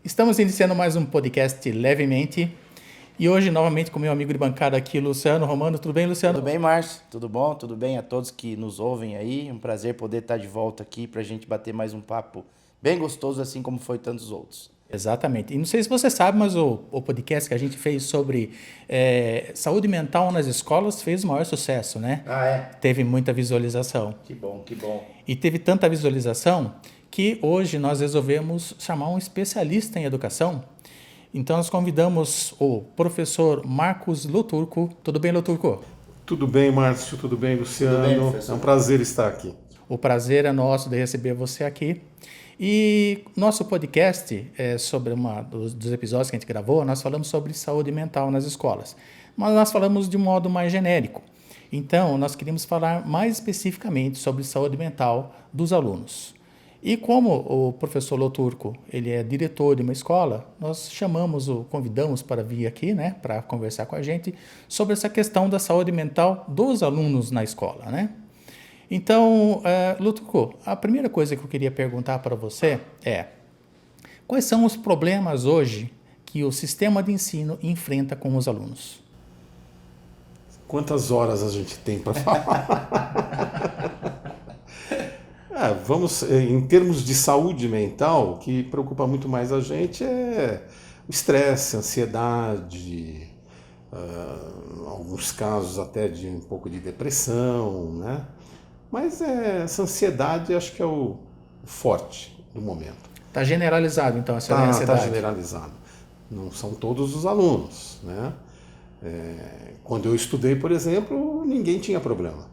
Estamos iniciando mais um podcast Levemente e hoje novamente com meu amigo de bancada aqui, Luciano Romano. Tudo bem, Luciano? Tudo bem, Márcio? Tudo bom? Tudo bem a todos que nos ouvem aí? Um prazer poder estar de volta aqui para a gente bater mais um papo bem gostoso, assim como foi tantos outros. Exatamente. E não sei se você sabe, mas o podcast que a gente fez sobre saúde mental nas escolas fez o maior sucesso, né? Ah, é? Teve muita visualização. Que bom, que bom. E teve tanta visualização que hoje nós resolvemos chamar um especialista em educação. Então nós convidamos o professor Marcos Loturco. Tudo bem, Loturco? Tudo bem, Márcio? Tudo bem, Luciano? Tudo bem, professor? É um prazer estar aqui. O prazer é nosso de receber você aqui. E nosso podcast é sobre dos episódios que a gente gravou, nós falamos sobre saúde mental nas escolas. Mas nós falamos de um modo mais genérico. Então, nós queríamos falar mais especificamente sobre saúde mental dos alunos. E como o professor Loturco, ele é diretor de uma escola, nós convidamos para vir aqui, né, para conversar com a gente sobre essa questão da saúde mental dos alunos na escola, né? Então, Loturco, a primeira coisa que eu queria perguntar para você é: quais são os problemas hoje que o sistema de ensino enfrenta com os alunos? Quantas horas a gente tem para falar? Em termos de saúde mental, o que preocupa muito mais a gente é o estresse, a ansiedade, alguns casos até de um pouco de depressão, né? Mas essa ansiedade acho que é o forte do momento. Está generalizado, então, essa ansiedade? Está generalizado. Não são todos os alunos, né? Quando eu estudei, por exemplo, ninguém tinha problema.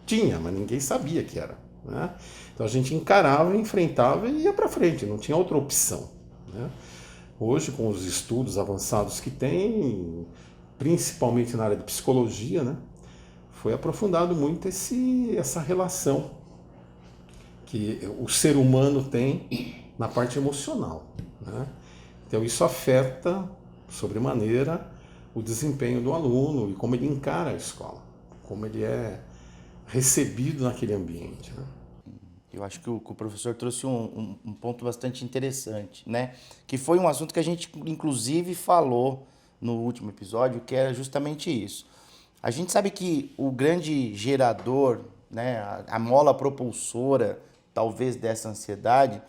Tinha, mas ninguém sabia que era, né? Então a gente encarava, enfrentava e ia para frente, não tinha outra opção, né? Hoje, com os estudos avançados que tem, principalmente na área de psicologia, né, foi aprofundado muito essa relação que o ser humano tem na parte emocional, né? Então isso afeta sobremaneira o desempenho do aluno e como ele encara a escola, como ele é recebido naquele ambiente, né? Eu acho que o professor trouxe um ponto bastante interessante, né? Que foi um assunto que a gente, inclusive, falou no último episódio, que era justamente isso. A gente sabe que o grande gerador, né, a mola propulsora, talvez, dessa ansiedade,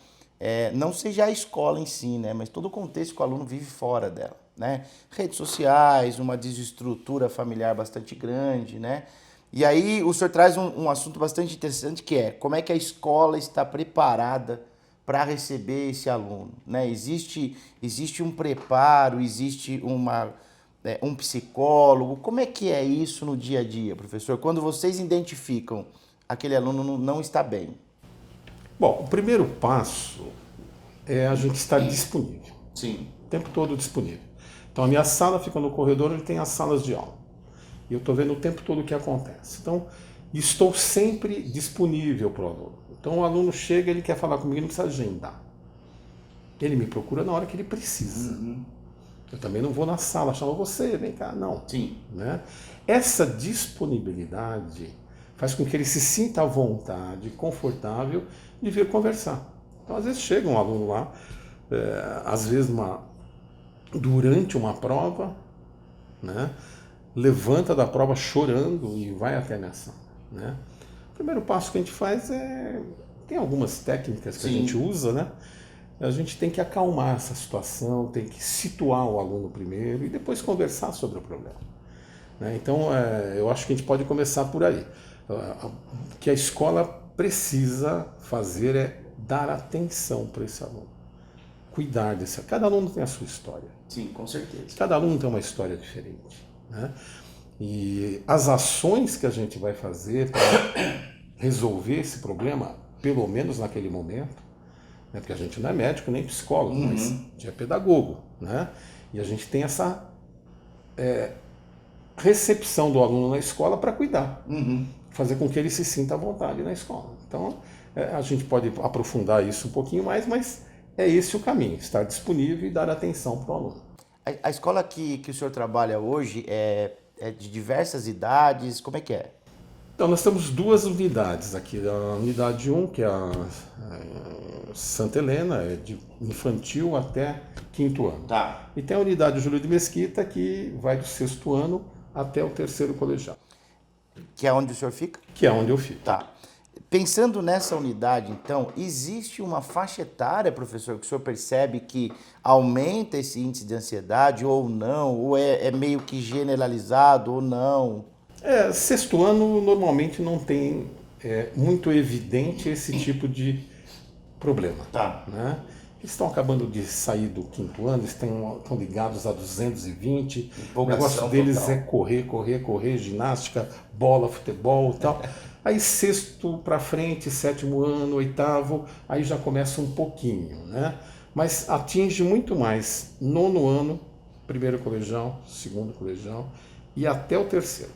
não seja a escola em si, né, mas todo o contexto que o aluno vive fora dela, né? Redes sociais, uma desestrutura familiar bastante grande, né? E aí o senhor traz um assunto bastante interessante, que é como é que a escola está preparada para receber esse aluno, né? Existe um preparo, existe um psicólogo. Como é que é isso no dia a dia, professor? Quando vocês identificam aquele aluno não está bem? Bom, o primeiro passo é a gente estar disponível. Sim. O tempo todo disponível. Então a minha sala fica no corredor onde tem as salas de aula. E eu estou vendo o tempo todo o que acontece. Então, estou sempre disponível para o aluno. Então o aluno chega, ele quer falar comigo, não precisa agendar. Ele me procura na hora que ele precisa. Uhum. Eu também não vou na sala, chamo você, vem cá, não. Sim. Né? Essa disponibilidade faz com que ele se sinta à vontade, confortável de vir conversar. Então, às vezes chega um aluno lá, às vezes durante uma prova, né? Levanta da prova chorando e vai até a minha sala, né? O primeiro passo que a gente faz tem algumas técnicas que a gente usa, né? A gente tem que acalmar essa situação, tem que situar o aluno primeiro e depois conversar sobre o problema, né? Então, eu acho que a gente pode começar por aí. O que a escola precisa fazer é dar atenção para esse aluno, cuidar desse. Cada aluno tem a sua história. Sim, com certeza. Cada aluno tem uma história diferente, né? E as ações que a gente vai fazer para resolver esse problema, pelo menos naquele momento, né? Porque a gente não é médico nem psicólogo, mas a gente é pedagogo, né? E a gente tem essa recepção do aluno na escola para cuidar, fazer com que ele se sinta à vontade na escola. Então, a gente pode aprofundar isso um pouquinho mais, mas é esse o caminho, estar disponível e dar atenção para o aluno. A escola que o senhor trabalha hoje é de diversas idades, como é que é? Então, nós temos duas unidades aqui. A unidade 1, que é Santa Helena, é de infantil até quinto ano. Tá. E tem a unidade Júlio de Mesquita, que vai do sexto ano até o terceiro colegial, Que é onde o senhor fica? que é onde eu fico. Tá. Pensando nessa unidade, então, existe uma faixa etária, professor, que o senhor percebe que aumenta esse índice de ansiedade ou não? Ou é meio que generalizado ou não? Sexto ano normalmente não tem muito evidente esse tipo de problema. Tá. Né? Eles estão acabando de sair do quinto ano, eles estão ligados a 220. O negócio deles total. é correr, ginástica, bola, futebol e tal. Aí sexto para frente, sétimo ano, oitavo, aí já começa um pouquinho, né? Mas atinge muito mais nono ano, primeiro colegial, segundo colegial e até o terceiro.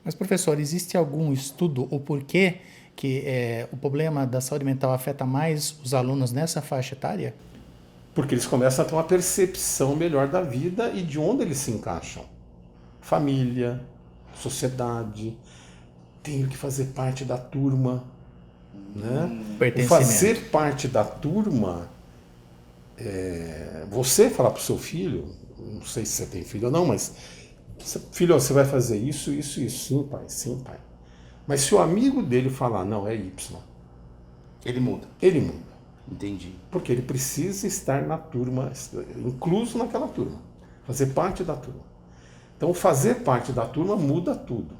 Mas, professor, existe algum estudo o porquê que o problema da saúde mental afeta mais os alunos nessa faixa etária? Porque eles começam a ter uma percepção melhor da vida e de onde eles se encaixam. Família, sociedade, tenho que fazer parte da turma. Né? O Pertencimento. fazer parte da turma, você falar para o seu filho, não sei se você tem filho ou não, mas filho, você vai fazer isso, isso, isso. Sim, pai, sim, pai. Mas se o amigo dele falar, não, é Y, Ele muda. ele muda. Entendi. Porque ele precisa estar na turma, incluso naquela turma, fazer parte da turma. Então, fazer parte da turma muda tudo.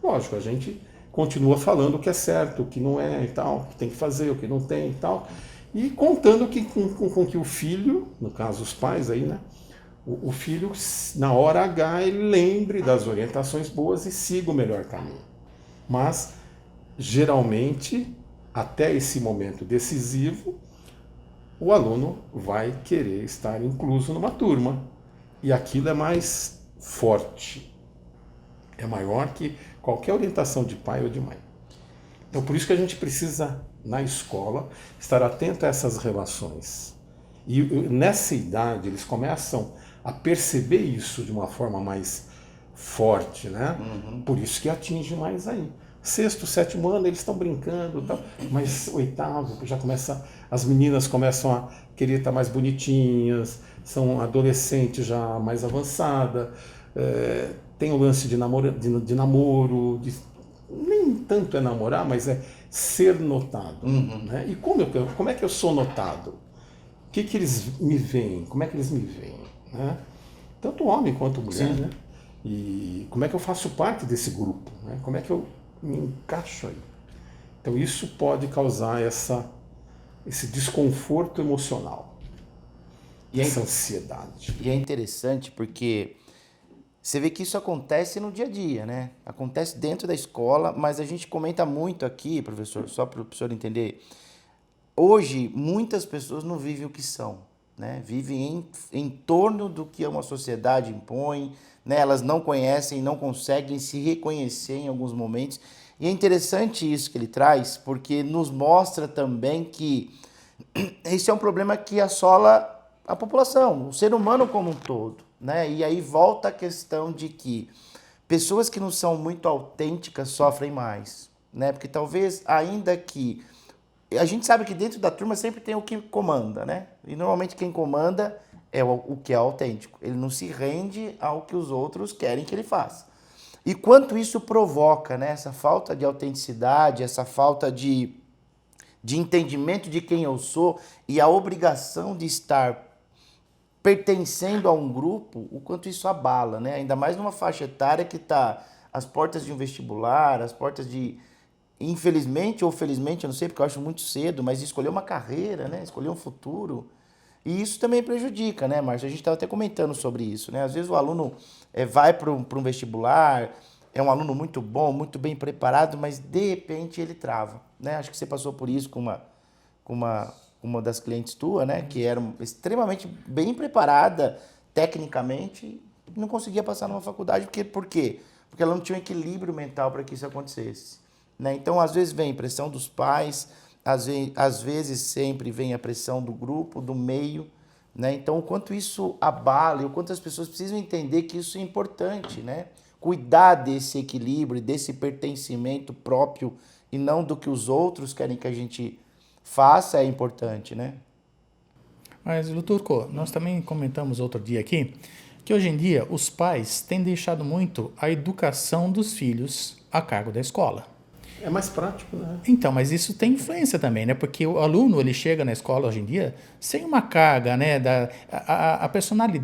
Lógico, a gente continua falando o que é certo, o que não é e tal, o que tem que fazer, o que não tem e tal, e contando que, com que o filho, no caso os pais aí, né, o filho, na hora H, ele lembre das orientações boas e siga o melhor caminho. Mas, geralmente, até esse momento decisivo, o aluno vai querer estar incluso numa turma. E aquilo é mais forte. É maior que qualquer orientação de pai ou de mãe. Então, por isso que a gente precisa, na escola, estar atento a essas relações. E nessa idade, eles começam a perceber isso de uma forma mais forte, né? Por isso que atinge mais aí. Sexto, sétimo ano, eles estão brincando, tal, mas oitavo já começa, as meninas começam a querer estar mais bonitinhas, são adolescentes já mais avançada, tem o lance de namoro, nem tanto é namorar, mas é ser notado. Né? E como é que eu sou notado? O que eles me veem? Como é que eles me veem? Né? Tanto homem quanto mulher. Né? E como é que eu faço parte desse grupo? Né? Como é que eu me encaixo aí? Então isso pode causar esse desconforto emocional, essa ansiedade. E é interessante porque você vê que isso acontece no dia a dia, né? Acontece dentro da escola, mas a gente comenta muito aqui, professor, só para o senhor entender. Hoje, muitas pessoas não vivem o que são, né? Vivem em torno do que uma sociedade impõe, né? Elas não conhecem, não conseguem se reconhecer em alguns momentos. E é interessante isso que ele traz, porque nos mostra também que esse é um problema que assola a população, o ser humano como um todo, né? E aí volta a questão de que pessoas que não são muito autênticas sofrem mais, né? Porque talvez, ainda que a gente sabe que dentro da turma sempre tem o que comanda, né? E normalmente quem comanda é o que é autêntico. Ele não se rende ao que os outros querem que ele faça. E quanto isso provoca, né? Essa falta de autenticidade, essa falta de entendimento de quem eu sou e a obrigação de estar pertencendo a um grupo, o quanto isso abala, né? Ainda mais numa faixa etária que está às portas de um vestibular, às portas de, infelizmente ou felizmente, eu não sei, porque eu acho muito cedo, mas escolher uma carreira, né? Escolher um futuro. E isso também prejudica, né, Márcio? A gente estava até comentando sobre isso, né? Às vezes o aluno vai para um vestibular, é um aluno muito bom, muito bem preparado, mas de repente ele trava, né? Acho que você passou por isso com uma das clientes tua, né? Que era extremamente bem preparada tecnicamente e não conseguia passar numa faculdade. Por quê? Porque ela não tinha um equilíbrio mental para que isso acontecesse, né? Então, às vezes vem pressão dos pais, às vezes sempre vem a pressão do grupo, do meio, né? Então, o quanto isso abala e o quanto as pessoas precisam entender que isso é importante, né? Cuidar desse equilíbrio, desse pertencimento próprio e não do que os outros querem que a gente faça é importante, né? Mas, Luturco, nós também comentamos outro dia aqui que hoje em dia os pais têm deixado muito a educação dos filhos a cargo da escola. É mais prático, né? Então, mas isso tem influência também, né? Porque o aluno, ele chega na escola hoje em dia sem uma carga, né? A personalidade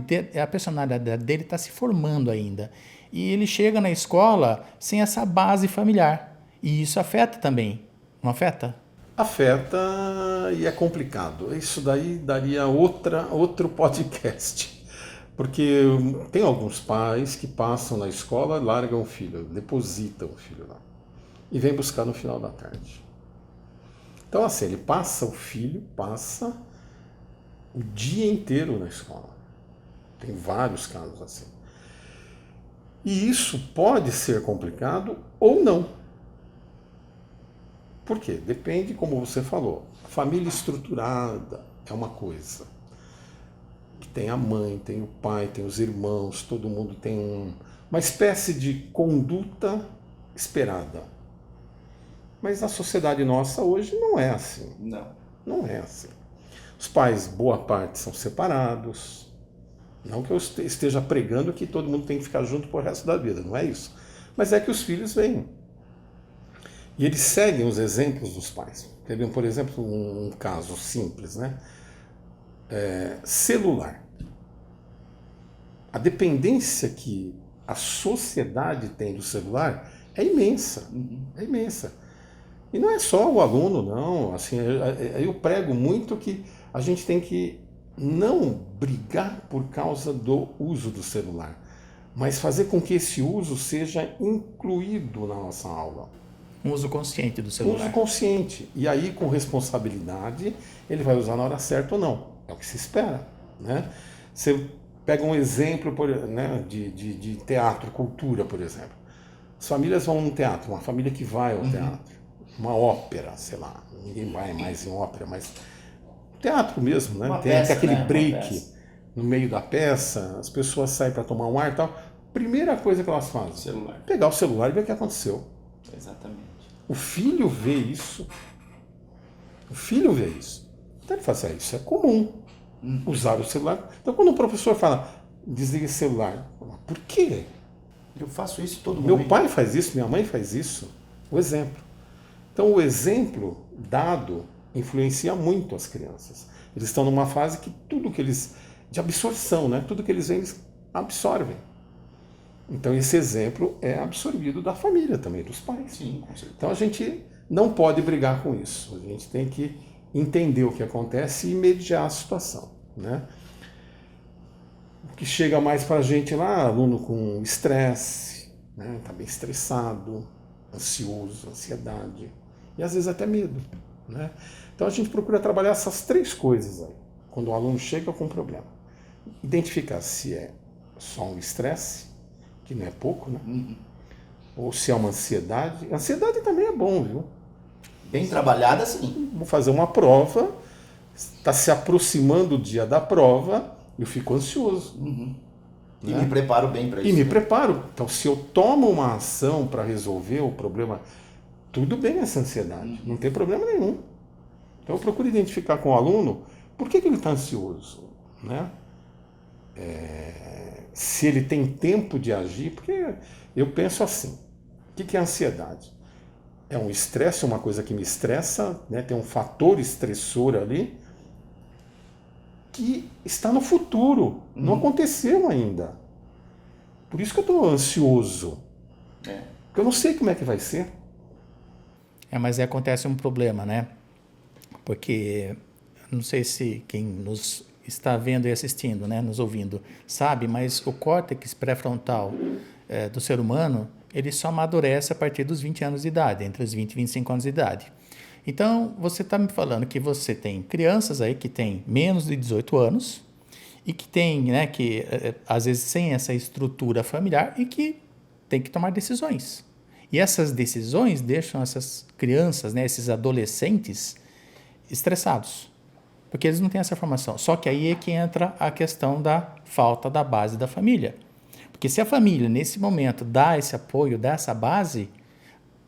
dele está se formando ainda. E ele chega na escola sem essa base familiar. E isso afeta também, não afeta? Afeta e é complicado. Isso daí daria outro podcast. Porque tem alguns pais que passam na escola, largam o filho, depositam o filho lá. E vem buscar no final da tarde. Então, assim, o filho passa o dia inteiro na escola. Tem vários casos assim. E isso pode ser complicado ou não. Por quê? Depende, como você falou. A família estruturada é uma coisa. Que tem a mãe, tem o pai, tem os irmãos, todo mundo tem uma espécie de conduta esperada. Mas a sociedade nossa hoje não é assim. Não é assim. Os pais, boa parte, são separados. Não que eu esteja pregando que todo mundo tem que ficar junto pro resto da vida, não é isso. Mas é que os filhos vêm. E eles seguem os exemplos dos pais. Quer por exemplo, um caso simples, né? Celular. A dependência que a sociedade tem do celular é imensa. É imensa. E não é só o aluno, não. Assim, eu prego muito que a gente tem que não brigar por causa do uso do celular, mas fazer com que esse uso seja incluído na nossa aula. Um uso consciente do celular. Uso consciente. E aí, com responsabilidade, ele vai usar na hora certa ou não. É o que se espera. Né? Você pega um exemplo de teatro, cultura, por exemplo. As famílias vão no teatro, uma família que vai ao teatro. Uma ópera, sei lá. Ninguém vai mais em ópera, mas teatro mesmo, né? Tem aquele break no meio da peça, as pessoas saem para tomar um ar e tal. Primeira coisa que elas fazem, Celular. Pegar o celular e ver o que aconteceu. Exatamente. O filho vê isso. Então ele fala assim, isso é comum, usar o celular. Então quando o professor fala, desliga esse celular, por quê? Eu faço isso todo mundo. Meu pai faz isso, minha mãe faz isso. O exemplo. Então o exemplo dado influencia muito as crianças. Eles estão numa fase que de absorção, né? Tudo que eles veem, eles absorvem. Então esse exemplo é absorvido da família também, dos pais. Sim, com certeza. Então a gente não pode brigar com isso. A gente tem que entender o que acontece e mediar a situação, né? O que chega mais para a gente lá, aluno com estresse, né? Tá bem estressado, ansioso, ansiedade e às vezes até medo, né? Então a gente procura trabalhar essas três coisas aí, quando o aluno chega com um problema. Identificar se é só um estresse, que não é pouco, né? Ou se é uma ansiedade. Ansiedade também é bom, viu? Bem trabalhada, sim. Vou fazer uma prova, está se aproximando o dia da prova, eu fico ansioso. E me preparo bem para isso. E me preparo. Então, se eu tomo uma ação para resolver o problema, tudo bem essa ansiedade, não tem problema nenhum. Então, eu procuro identificar com o aluno por que ele está ansioso, né? Se ele tem tempo de agir, porque eu penso assim, o que é ansiedade? É um estresse, uma coisa que me estressa, né? Tem um fator estressor ali que está no futuro, não aconteceu ainda. Por isso que eu estou ansioso, porque eu não sei como é que vai ser. Mas aí acontece um problema, né? Porque, não sei se quem nos está vendo e assistindo, né, nos ouvindo, sabe, mas o córtex pré-frontal do ser humano, ele só amadurece a partir dos 20 anos de idade, entre os 20 e 25 anos de idade. Então, você está me falando que você tem crianças aí que têm menos de 18 anos e que têm, né, que às vezes sem essa estrutura familiar e que tem que tomar decisões. E essas decisões deixam essas crianças, né, esses adolescentes, estressados, porque eles não têm essa formação. Só que aí é que entra a questão da falta da base da família. Porque se a família, nesse momento, dá esse apoio, dá essa base,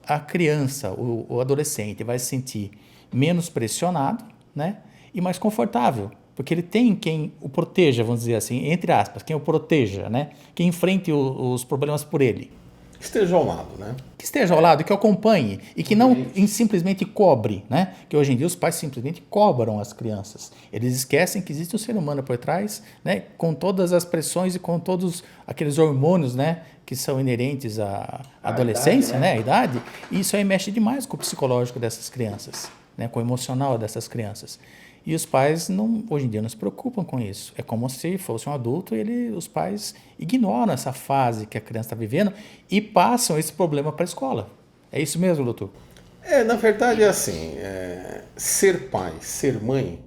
a criança, o adolescente vai se sentir menos pressionado, né? E mais confortável, porque ele tem quem o proteja, vamos dizer assim, entre aspas, quem o proteja, né? Quem enfrente os problemas por ele. Que esteja ao lado, né? Que esteja ao lado, que acompanhe e que não simplesmente cobre, né? Que hoje em dia os pais simplesmente cobram as crianças. Eles esquecem que existe um ser humano por trás, né? Com todas as pressões e com todos aqueles hormônios, né? Que são inerentes à adolescência, idade, né? A idade. E isso aí mexe demais com o psicológico dessas crianças, né? Com o emocional dessas crianças. E os pais, hoje em dia, não se preocupam com isso. É como se fosse um adulto e os pais ignoram essa fase que a criança está vivendo e passam esse problema para a escola. É isso mesmo, doutor? Na verdade é assim, ser pai, ser mãe,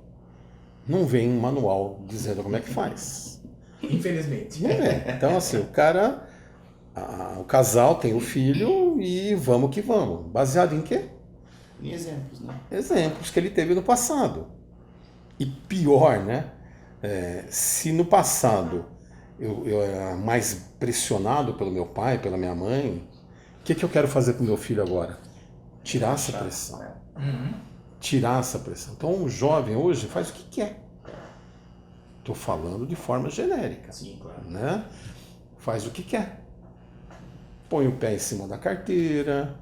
não vem um manual dizendo como é que faz. Infelizmente. Não é. Então assim, o casal tem o filho e vamos que vamos. Baseado em quê? Em exemplos, né? Exemplos que ele teve no passado. E pior, né? Se no passado eu era mais pressionado pelo meu pai, pela minha mãe, o que eu quero fazer com o meu filho agora? Tirar essa pressão. Tirar essa pressão. Então, um jovem hoje faz o que quer. Estou falando de forma genérica. Sim, claro. Né? Faz o que quer. Põe o pé em cima da carteira,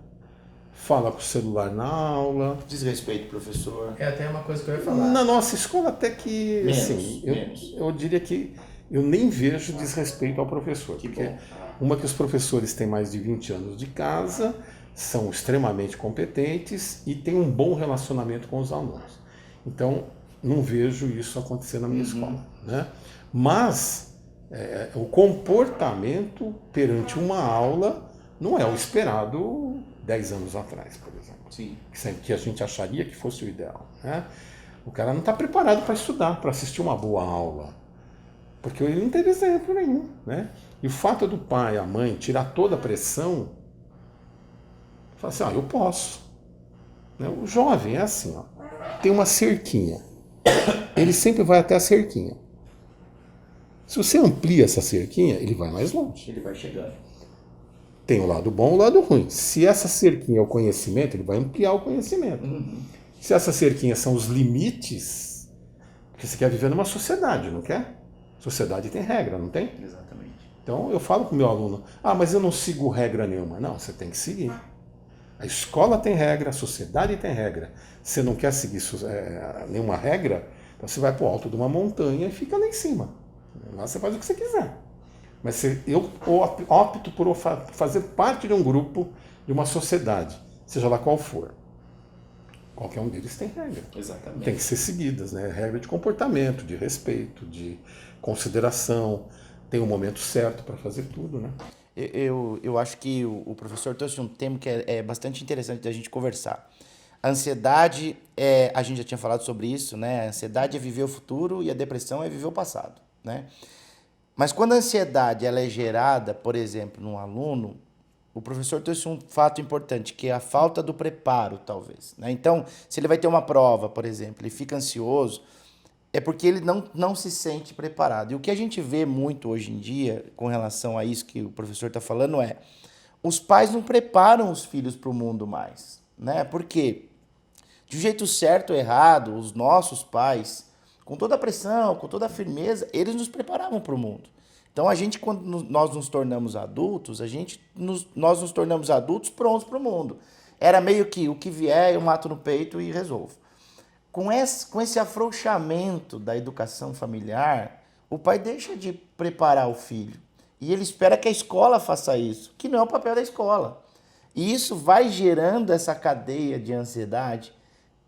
fala com o celular na aula. Desrespeito, professor. É até uma coisa que eu ia falar. Na nossa escola até que, Menos, assim, menos. eu diria que eu nem vejo desrespeito ao professor. Que porque bom. uma que os professores têm mais de 20 anos de casa, são extremamente competentes e têm um bom relacionamento com os alunos. Então, não vejo isso acontecer na minha escola. Né? Mas o comportamento perante uma aula não é o esperado 10 anos atrás, por exemplo. Sim. Que a gente acharia que fosse o ideal. Né? O cara não está preparado para estudar, para assistir uma boa aula, porque ele não teve exemplo nenhum. Né? E o fato do pai, a mãe, tirar toda a pressão, fala assim, eu posso. Né? O jovem é assim, tem uma cerquinha. Ele sempre vai até a cerquinha. Se você amplia essa cerquinha, ele vai mais longe. Ele vai chegando. Tem o lado bom e o lado ruim. Se essa cerquinha é o conhecimento, ele vai ampliar o conhecimento. Se essa cerquinha são os limites, porque você quer viver numa sociedade, não quer? Sociedade tem regra, não tem? Exatamente. Então eu falo com o meu aluno, mas eu não sigo regra nenhuma. Não, você tem que seguir. A escola tem regra, a sociedade tem regra. Você não quer seguir nenhuma regra, então você vai para o alto de uma montanha e fica lá em cima. Lá você faz o que você quiser. Mas eu opto por fazer parte de um grupo, de uma sociedade, seja lá qual for. Qualquer um deles tem regra. Exatamente. Tem que ser seguidas, né? Regra de comportamento, de respeito, de consideração. Tem um momento certo para fazer tudo, né? Eu acho que o professor trouxe um tema que é bastante interessante da gente conversar. A ansiedade, a gente já tinha falado sobre isso, né? A ansiedade é viver o futuro e a depressão é viver o passado, né? Mas quando a ansiedade ela é gerada, por exemplo, num aluno, o professor trouxe um fato importante, que é a falta do preparo, talvez. Né? Então, se ele vai ter uma prova, por exemplo, ele fica ansioso, é porque ele não se sente preparado. E o que a gente vê muito hoje em dia, com relação a isso que o professor está falando, os pais não preparam os filhos para o mundo mais. Né? Por quê? De um jeito certo ou errado, os nossos pais, com toda a pressão, com toda a firmeza, eles nos preparavam para o mundo. Então, quando nós nos tornamos adultos, nós nos tornamos adultos prontos para o mundo. Era meio que o que vier, eu mato no peito e resolvo. Com esse afrouxamento da educação familiar, o pai deixa de preparar o filho. E ele espera que a escola faça isso, que não é o papel da escola. E isso vai gerando essa cadeia de ansiedade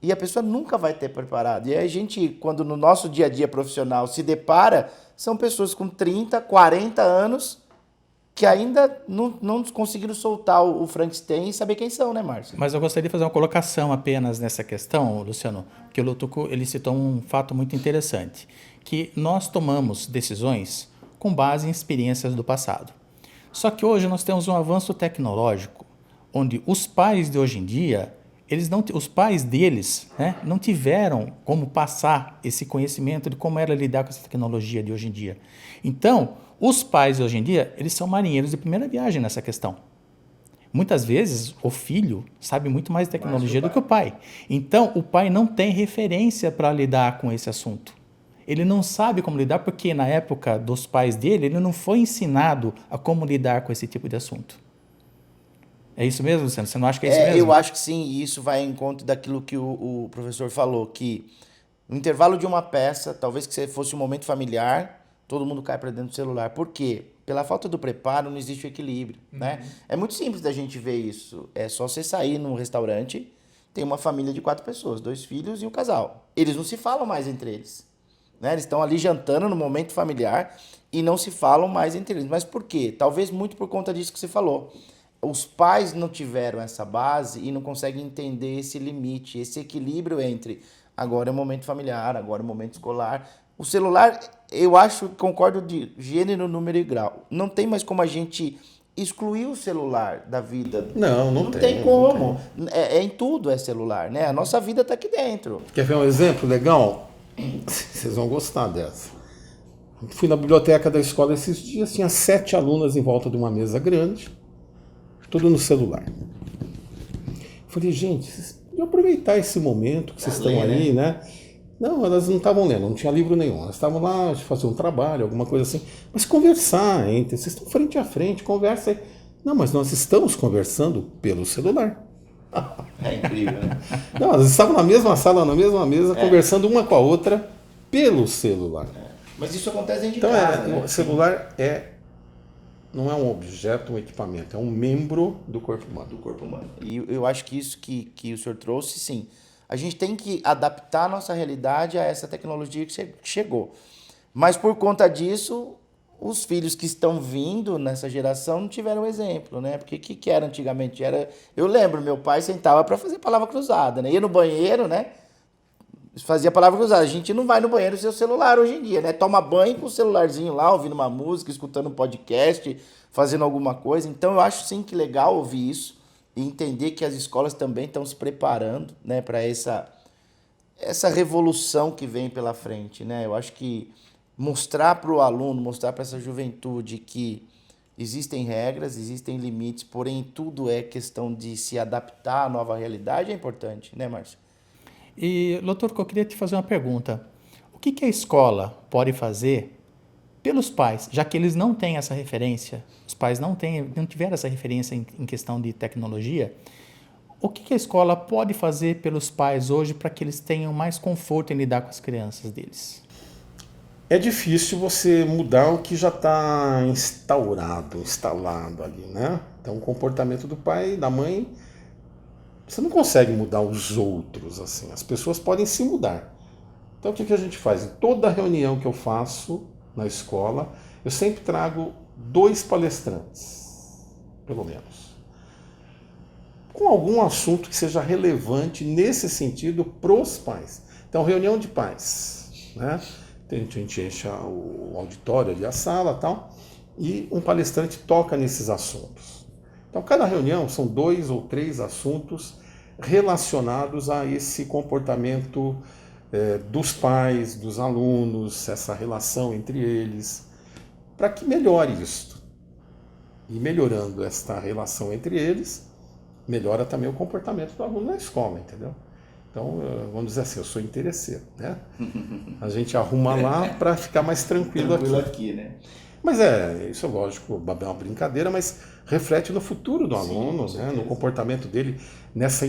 e a pessoa nunca vai ter preparado. E aí a gente, quando no nosso dia a dia profissional se depara, são pessoas com 30, 40 anos que ainda não conseguiram soltar o Frankenstein e saber quem são, né, Márcio? Mas eu gostaria de fazer uma colocação apenas nessa questão, Luciano, que o Lutuco ele citou um fato muito interessante, que nós tomamos decisões com base em experiências do passado. Só que hoje nós temos um avanço tecnológico, onde os pais de hoje em dia, os pais deles, né, não tiveram como passar esse conhecimento de como era lidar com essa tecnologia de hoje em dia. Então, os pais de hoje em dia, eles são marinheiros de primeira viagem nessa questão. Muitas vezes o filho sabe muito mais de tecnologia do que o pai. Então, o pai não tem referência para lidar com esse assunto. Ele não sabe como lidar porque na época dos pais dele, ele não foi ensinado a como lidar com esse tipo de assunto. É isso mesmo, Luciano? Você não acha que é isso mesmo? Eu acho que sim, e isso vai em conta daquilo que o professor falou, que no intervalo de uma peça, talvez que fosse um momento familiar, todo mundo cai para dentro do celular. Por quê? Pela falta do preparo, não existe o equilíbrio, né? É muito simples da gente ver isso. É só você sair num restaurante, tem uma família de 4 pessoas, 2 filhos e um casal. Eles não se falam mais entre eles, né? Eles estão ali jantando no momento familiar e não se falam mais entre eles. Mas por quê? Talvez muito por conta disso que você falou. Os pais não tiveram essa base e não conseguem entender esse limite, esse equilíbrio entre agora é o momento familiar, agora é o momento escolar. O celular, eu acho, concordo de gênero, número e grau. Não tem mais como a gente excluir o celular da vida. Não tem tem como. É em tudo é celular, né? A nossa vida está aqui dentro. Quer ver um exemplo legal? Vocês vão gostar dessa. Fui na biblioteca da escola esses dias, tinha 7 alunas em volta de uma mesa grande, tudo no celular. Falei, gente, vocês podiam aproveitar esse momento que vocês estão aí, né? Não, elas não estavam lendo, não tinha livro nenhum. Elas estavam lá de fazer um trabalho, alguma coisa assim. Mas conversar entre, vocês estão frente a frente, conversa aí. Não, mas nós estamos conversando pelo celular. É incrível, né? Não, elas estavam na mesma sala, na mesma mesa, conversando uma com a outra pelo celular. Mas isso acontece dentro de Então, casa, né? o celular não é um objeto, um equipamento, é um membro do corpo humano. Do corpo humano. E eu acho que isso que o senhor trouxe, sim. A gente tem que adaptar a nossa realidade a essa tecnologia que chegou. Mas por conta disso, os filhos que estão vindo nessa geração não tiveram exemplo, né? Porque o que era antigamente? Eu lembro, meu pai sentava para fazer palavra cruzada, né? Ia no banheiro, né? Fazia palavra cruzada. A gente não vai no banheiro sem o celular hoje em dia, né? Toma banho com o celularzinho lá, ouvindo uma música, escutando um podcast, fazendo alguma coisa. Então eu acho sim que legal ouvir isso e entender que as escolas também estão se preparando, né, para essa revolução que vem pela frente, né? Eu acho que mostrar para o aluno, mostrar para essa juventude que existem regras, existem limites, porém tudo é questão de se adaptar à nova realidade é importante, né, Márcio? E, doutor, eu queria te fazer uma pergunta. O que a escola pode fazer pelos pais, já que eles não têm essa referência, os pais não tiveram essa referência em questão de tecnologia, o que a escola pode fazer pelos pais hoje para que eles tenham mais conforto em lidar com as crianças deles? É difícil você mudar o que já está instalado ali, né? Então, o comportamento do pai e da mãe, você não consegue mudar os outros, assim. As pessoas podem se mudar. Então, o que a gente faz? Em toda reunião que eu faço na escola, eu sempre trago 2 palestrantes, pelo menos, com algum assunto que seja relevante nesse sentido para os pais. Então, reunião de pais, né? A gente enche o auditório ali, a sala e tal, e um palestrante toca nesses assuntos. Então, cada reunião são 2 ou 3 assuntos relacionados a esse comportamento dos pais, dos alunos, essa relação entre eles, para que melhore isto. E melhorando esta relação entre eles, melhora também o comportamento do aluno na escola, entendeu? Então, vamos dizer assim, eu sou interesseiro, né? A gente arruma lá para ficar mais tranquilo aqui, né? Mas isso é lógico, é uma brincadeira, mas reflete no futuro do aluno, né? No comportamento dele, nessa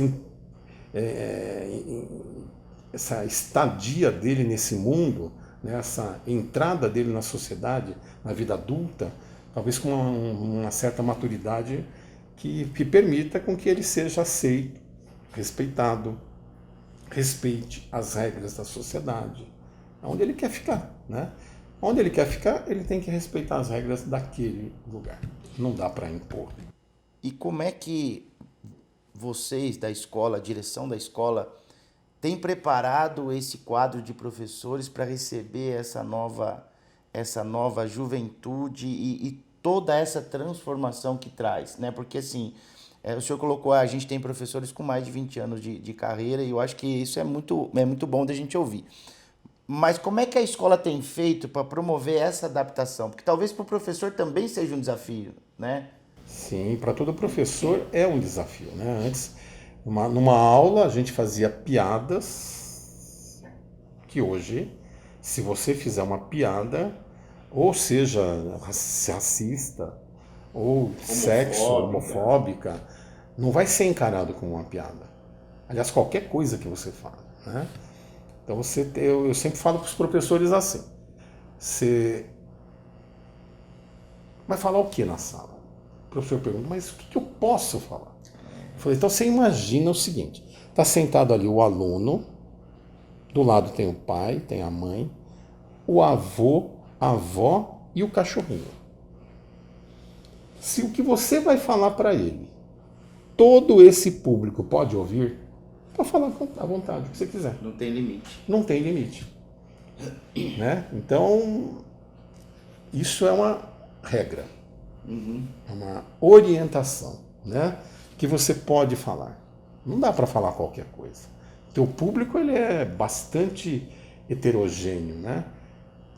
essa estadia dele nesse mundo, né? Essa entrada dele na sociedade, na vida adulta, talvez com uma certa maturidade que permita com que ele seja aceito, respeitado, respeite as regras da sociedade, onde ele quer ficar, né? Onde ele quer ficar, ele tem que respeitar as regras daquele lugar. Não dá para impor. E como é que vocês da escola, a direção da escola, têm preparado esse quadro de professores para receber essa nova juventude e toda essa transformação que traz, né? Porque assim, o senhor colocou, a gente tem professores com mais de 20 anos de carreira e eu acho que isso é muito bom da gente ouvir. Mas como é que a escola tem feito para promover essa adaptação? Porque talvez para o professor também seja um desafio, né? Sim, para todo professor é um desafio, né? Antes, numa aula, a gente fazia piadas que hoje, se você fizer uma piada, ou seja, racista, ou sexo, homofóbica, não vai ser encarado como uma piada. Aliás, qualquer coisa que você fala, né? Então eu sempre falo para os professores assim: você vai falar o que na sala? O professor pergunta, mas o que eu posso falar? Eu falei, então você imagina o seguinte: está sentado ali o aluno, do lado tem o pai, tem a mãe, o avô, a avó e o cachorrinho. Se o que você vai falar para ele, todo esse público pode ouvir, pode falar à vontade, o que você quiser. Não tem limite. Não tem limite. Né? Então, isso é uma regra, é uma orientação, né? Que você pode falar. Não dá para falar qualquer coisa. Teu público ele é bastante heterogêneo, né?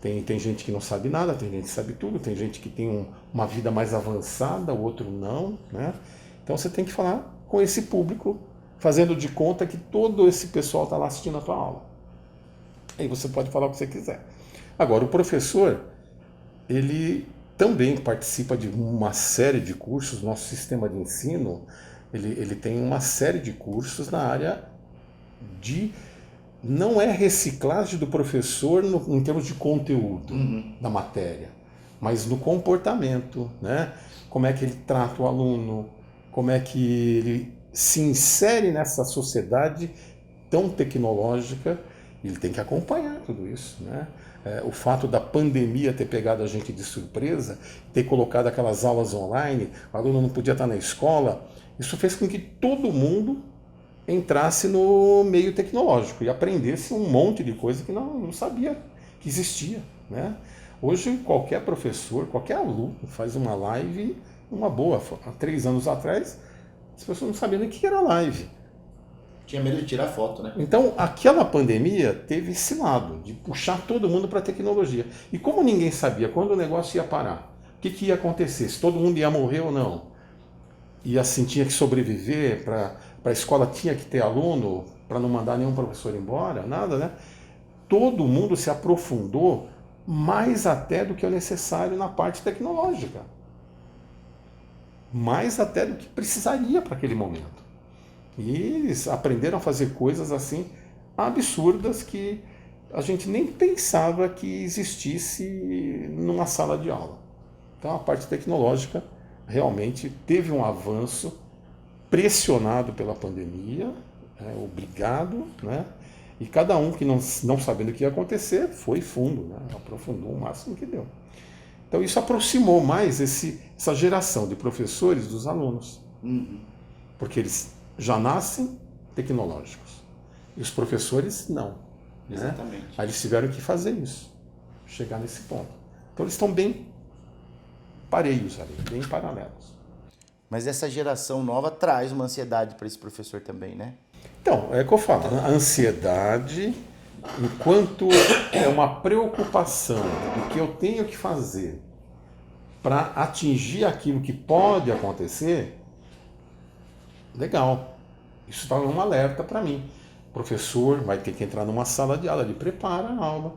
Tem gente que não sabe nada, tem gente que sabe tudo, tem gente que tem uma vida mais avançada, o outro não, né? Então você tem que falar com esse público, fazendo de conta que todo esse pessoal está lá assistindo a tua aula. Aí você pode falar o que você quiser. Agora, o professor, ele também participa de uma série de cursos. Nosso sistema de ensino, ele tem uma série de cursos na área de... Não é reciclagem do professor em termos de conteúdo da matéria, mas no comportamento, né? Como é que ele trata o aluno, como é que ele se insere nessa sociedade tão tecnológica. Ele tem que acompanhar tudo isso, né? O fato da pandemia ter pegado a gente de surpresa, ter colocado aquelas aulas online, o aluno não podia estar na escola, isso fez com que todo mundo entrasse no meio tecnológico e aprendesse um monte de coisa que não sabia que existia, né? Hoje, qualquer professor, qualquer aluno faz uma live uma boa. Há 3 anos atrás, as pessoas não sabiam nem o que era live. Tinha medo de tirar foto, né? Então, aquela pandemia teve esse lado, de puxar todo mundo para a tecnologia. E como ninguém sabia quando o negócio ia parar, o que ia acontecer, se todo mundo ia morrer ou não, e assim tinha que sobreviver, para a escola tinha que ter aluno, para não mandar nenhum professor embora, nada, né? Todo mundo se aprofundou mais até do que o necessário na parte tecnológica. Mais até do que precisaria para aquele momento. E eles aprenderam a fazer coisas assim absurdas que a gente nem pensava que existisse numa sala de aula. Então a parte tecnológica realmente teve um avanço pressionado pela pandemia, obrigado, né? E cada um que não sabendo o que ia acontecer foi fundo, né? Aprofundou o máximo que deu. Então isso aproximou mais essa geração de professores dos alunos, porque eles já nascem tecnológicos e os professores não. Exatamente. Né? Aí eles tiveram que fazer isso, chegar nesse ponto. Então eles estão bem pareios ali, bem paralelos. Mas essa geração nova traz uma ansiedade para esse professor também, né? Então, é o que eu falo, a ansiedade, enquanto é uma preocupação do que eu tenho que fazer para atingir aquilo que pode acontecer, legal. Isso está um alerta para mim. O professor vai ter que entrar numa sala de aula, ele prepara a aula,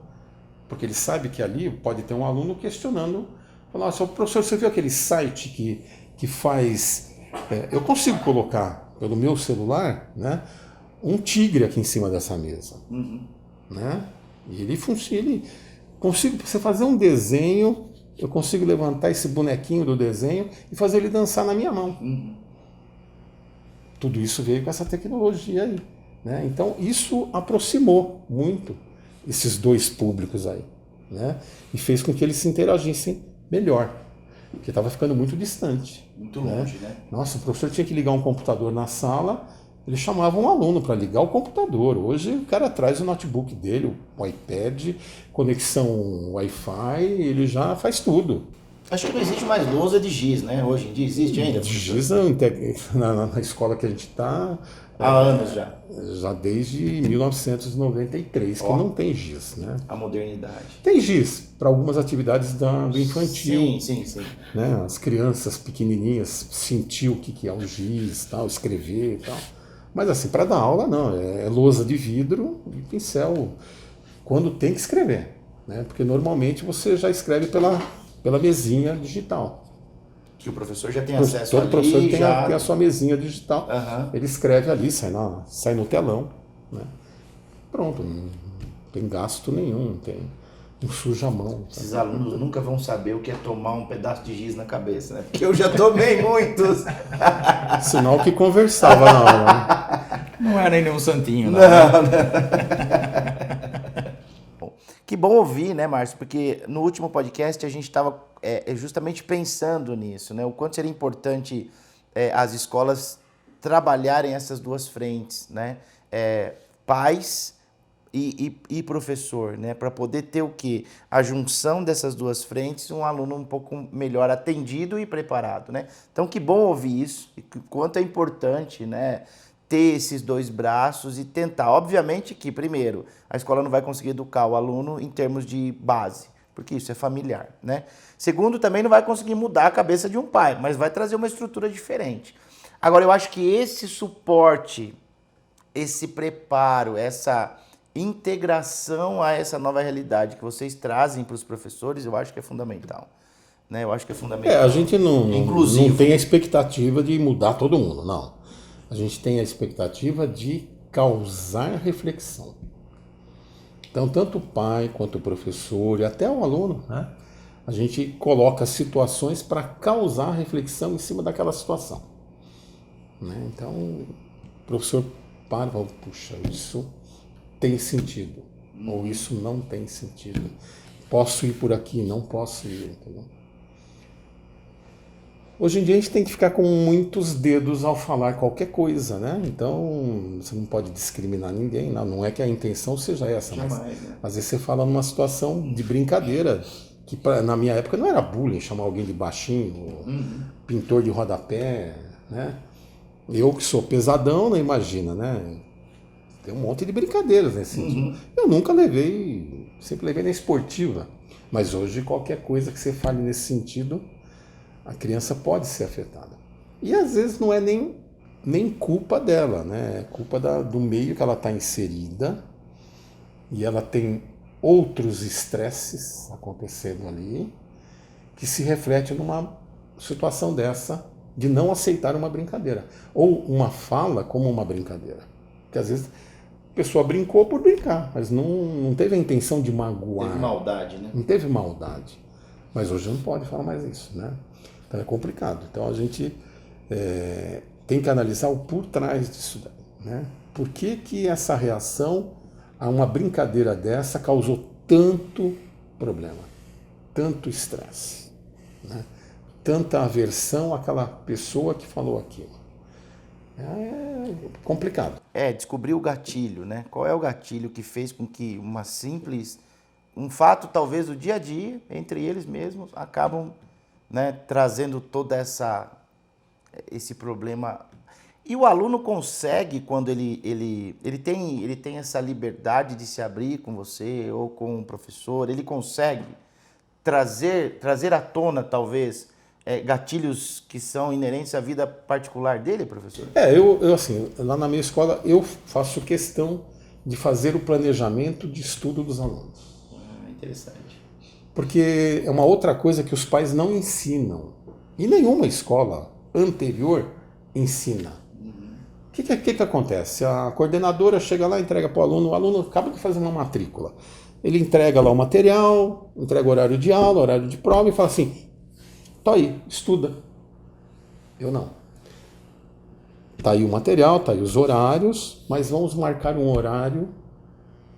porque ele sabe que ali pode ter um aluno questionando, falar, professor, você viu aquele site que faz... eu consigo colocar pelo meu celular, né, um tigre aqui em cima dessa mesa. Né? E ele funciona. Consigo você fazer um desenho, eu consigo levantar esse bonequinho do desenho e fazer ele dançar na minha mão. Tudo isso veio com essa tecnologia aí. Né? Então isso aproximou muito esses dois públicos aí. Né? E fez com que eles se interagissem melhor. Porque estava ficando muito distante. Muito longe, né? Nossa, o professor tinha que ligar um computador na sala, ele chamava um aluno para ligar o computador. Hoje o cara traz o notebook dele, o iPad, conexão Wi-Fi, ele já faz tudo. Acho que não existe mais lousa de giz, né? Hoje em dia existe ainda? De giz na escola que a gente está Há anos já. já desde 1993, que Ó. não tem giz, né? A modernidade. Tem giz para algumas atividades do infantil, Sim. né? As crianças pequenininhas sentir o que é o giz, tal, escrever e tal. Mas assim, para dar aula não, é lousa de vidro e pincel quando tem que escrever, né? Porque normalmente você já escreve pela mesinha digital. Que o professor já tem acesso Todo ali, professor tem já... a sua mesinha digital, Aham. ele escreve ali, sai no telão, né? Pronto, não tem gasto nenhum, não suja a mão. Esses alunos nunca vão saber o que é tomar um pedaço de giz na cabeça, né? Porque eu já tomei muitos. Sinal que conversava na aula, né? Não era nem nenhum santinho, não. Que bom ouvir, né, Márcio? Porque no último podcast a gente estava justamente pensando nisso, né? O quanto seria importante as escolas trabalharem essas duas frentes, né? Pais e professor, né? Para poder ter o quê? A junção dessas duas frentes, um aluno um pouco melhor atendido e preparado, né? Então, que bom ouvir isso, e quanto é importante, né? Ter esses dois braços e tentar. Obviamente que, primeiro, a escola não vai conseguir educar o aluno em termos de base, porque isso é familiar, né? Segundo, também não vai conseguir mudar a cabeça de um pai, mas vai trazer uma estrutura diferente. Agora, eu acho que esse suporte, esse preparo, essa integração a essa nova realidade que vocês trazem para os professores, eu acho que é fundamental. Né? Eu acho que é fundamental. A gente não Inclusive, tem a expectativa de mudar todo mundo, não. A gente tem a expectativa de causar reflexão. Então, tanto o pai quanto o professor e até o aluno, né? A gente coloca situações para causar reflexão em cima daquela situação. Né? Então, o professor para e fala, puxa, isso tem sentido, ou isso não tem sentido. Posso ir por aqui, não posso ir, entendeu? Hoje em dia a gente tem que ficar com muitos dedos ao falar qualquer coisa, né? Então, você não pode discriminar ninguém, não é que a intenção seja essa, mas às vezes você fala numa situação de brincadeira, que na minha época não era bullying, chamar alguém de baixinho, pintor de rodapé, né? Eu que sou pesadão, né? Imagina, né? Tem um monte de brincadeiras nesse sentido. Eu nunca levei, sempre levei na esportiva, mas hoje qualquer coisa que você fale nesse sentido, a criança pode ser afetada. E às vezes não é nem culpa dela, né? É culpa do meio que ela está inserida e ela tem outros estresses acontecendo ali que se reflete numa situação dessa de não aceitar uma brincadeira. Ou uma fala como uma brincadeira. Porque às vezes a pessoa brincou por brincar, mas não teve a intenção de magoar. Teve maldade, né? Não teve maldade. Mas hoje não pode falar mais isso, né? Então é complicado. Então a gente tem que analisar o por trás disso daí, né? Por que essa reação a uma brincadeira dessa causou tanto problema, tanto estresse, né? Tanta aversão àquela pessoa que falou aquilo. É complicado. Descobrir o gatilho, né? Qual é o gatilho que fez com que um fato talvez do dia a dia, entre eles mesmos, acabam, né, trazendo toda esse problema. E o aluno consegue, quando ele tem essa liberdade de se abrir com você ou com o professor, ele consegue trazer à tona, talvez, gatilhos que são inerentes à vida particular dele, professor? Eu assim, lá na minha escola, eu faço questão de fazer o planejamento de estudo dos alunos. Interessante. Porque é uma outra coisa que os pais não ensinam. E nenhuma escola anterior ensina. O que acontece? A coordenadora chega lá e entrega para o aluno acaba de fazer uma matrícula. Ele entrega lá o material, entrega o horário de aula, horário de prova e fala assim, tá aí, estuda. Eu não. Tá aí o material, tá aí os horários, mas vamos marcar um horário.